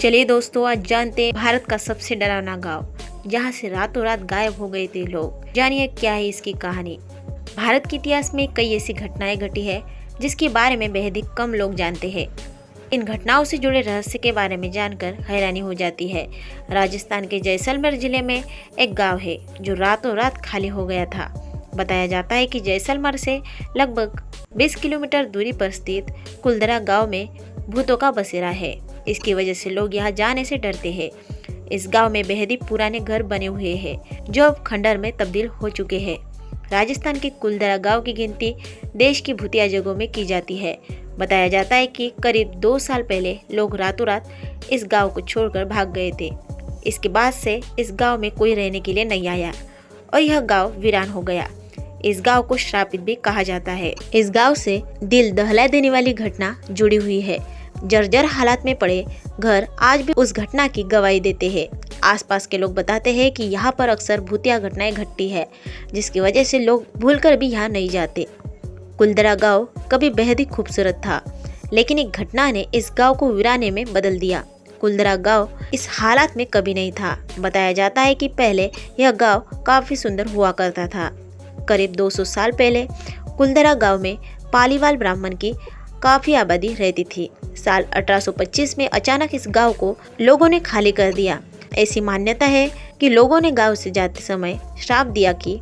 चलिए दोस्तों, आज जानते हैं भारत का सबसे डरावना गांव जहां से रातों रात गायब हो गए थे लोग। जानिए क्या है इसकी कहानी। भारत के इतिहास में कई ऐसी घटनाएं घटी है जिसके बारे में बेहद ही कम लोग जानते हैं। इन घटनाओं से जुड़े रहस्य के बारे में जानकर हैरानी हो जाती है। राजस्थान के जैसलमेर जिले में एक गाँव है जो रातों रात खाली हो गया था। बताया जाता है कि जैसलमेर से लगभग 20 किलोमीटर दूरी पर स्थित कुलधरा गांव में भूतों का बसेरा है। इसकी वजह से लोग यहाँ जाने से डरते हैं। इस गांव में बेहद ही पुराने घर बने हुए हैं जो अब खंडर में तब्दील हो चुके हैं। राजस्थान के कुलधरा गांव की गिनती देश की भूतिया जगहों में की जाती है। बताया जाता है कि करीब 2 साल पहले लोग रातों रात इस गांव को छोड़कर भाग गए थे। इसके बाद से इस गांव में कोई रहने के लिए नहीं आया और यह गांव वीरान हो गया। इस गांव को श्रापित भी कहा जाता है। इस गांव से दिल दहला देने वाली घटना जुड़ी हुई है। जर्जर हालात में पड़े घर आज भी उस घटना की गवाही देते हैं। आसपास के लोग बताते हैं कि यहाँ पर अक्सर भूतिया घटनाएं घटती है, जिसकी वजह से लोग भूलकर भी यहाँ नहीं जाते। कुलधरा गांव कभी बेहद ही खूबसूरत था, लेकिन एक घटना ने इस गांव को वीराने में बदल दिया। कुलधरा गांव इस हालात में कभी नहीं था। बताया जाता है कि पहले यह गांव काफी सुंदर हुआ करता था। करीब 200 साल पहले कुलधरा गांव में पालीवाल ब्राह्मण की काफी आबादी रहती थी। साल 1825 में अचानक इस गांव को लोगों ने खाली कर दिया। ऐसी मान्यता है कि लोगों ने गांव से जाते समय श्राप दिया कि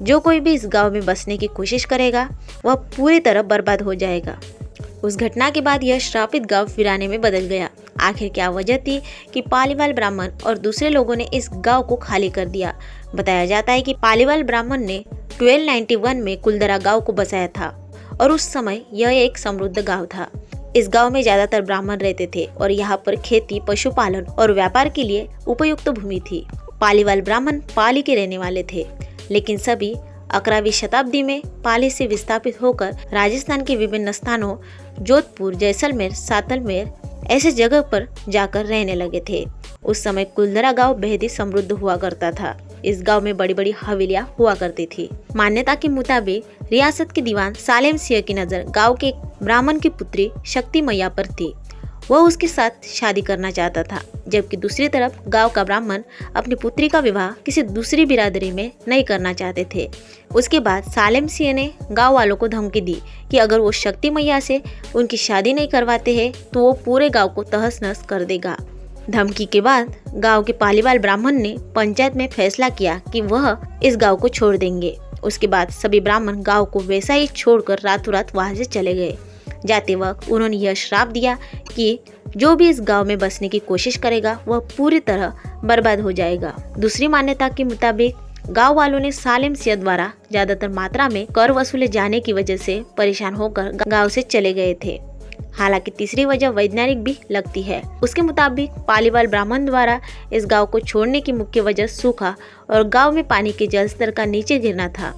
जो कोई भी इस गांव में बसने की कोशिश करेगा वह पूरी तरह बर्बाद हो जाएगा। उस घटना के बाद यह श्रापित गांव वीराने में बदल गया। आखिर क्या वजह थी कि पालीवाल ब्राह्मण और दूसरे लोगों ने इस गांव को खाली कर दिया? बताया जाता है कि पालीवाल ब्राह्मण ने 1291 में कुलधरा गांव को बसाया था और उस समय यह एक समृद्ध गांव था। इस गांव में ज्यादातर ब्राह्मण रहते थे और यहाँ पर खेती, पशुपालन और व्यापार के लिए उपयुक्त भूमि थी। पालीवाल ब्राह्मण पाली के रहने वाले थे, लेकिन सभी 11वीं शताब्दी में पाली से विस्थापित होकर राजस्थान के विभिन्न स्थानों जोधपुर, जैसलमेर, सातलमेर ऐसे जगह पर जाकर रहने लगे थे। उस समय कुलधरा गांव बेहद ही समृद्ध हुआ करता था। इस गांव में बड़ी बड़ी हवेलियां हुआ करती थी। मान्यता के मुताबिक रियासत के दीवान सालेम सिंह की नजर गांव के एक ब्राह्मण की पुत्री शक्ति मैया पर थी। वह उसके साथ शादी करना चाहता था, जबकि दूसरी तरफ गांव का ब्राह्मण अपनी पुत्री का विवाह किसी दूसरी बिरादरी में नहीं करना चाहते थे। उसके बाद सालेम सिंह ने गांव वालों को धमकी दी कि अगर वो शक्ति मैया से उनकी शादी नहीं करवाते हैं तो वो पूरे गांव को तहस नहस कर देगा। धमकी के बाद गांव के पालीवाल ब्राह्मण ने पंचायत में फैसला किया कि वह इस गांव को छोड़ देंगे। उसके बाद सभी ब्राह्मण गांव को वैसा ही छोड़कर रातों रात वहां से चले गए। जाते वक्त उन्होंने यह श्राप दिया कि जो भी इस गांव में बसने की कोशिश करेगा वह पूरी तरह बर्बाद हो जाएगा। दूसरी मान्यता के मुताबिक गांव वालों ने सालेम सिंह द्वारा ज्यादातर मात्रा में कर वसूले जाने की वजह से परेशान होकर गांव से चले गए थे। हालांकि तीसरी वजह वैज्ञानिक भी लगती है। उसके मुताबिक पालीवाल ब्राह्मण द्वारा इस गांव को छोड़ने की मुख्य वजह सूखा और गांव में पानी के जल स्तर का नीचे गिरना था,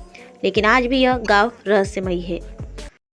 लेकिन आज भी यह गांव रहस्यमयी है।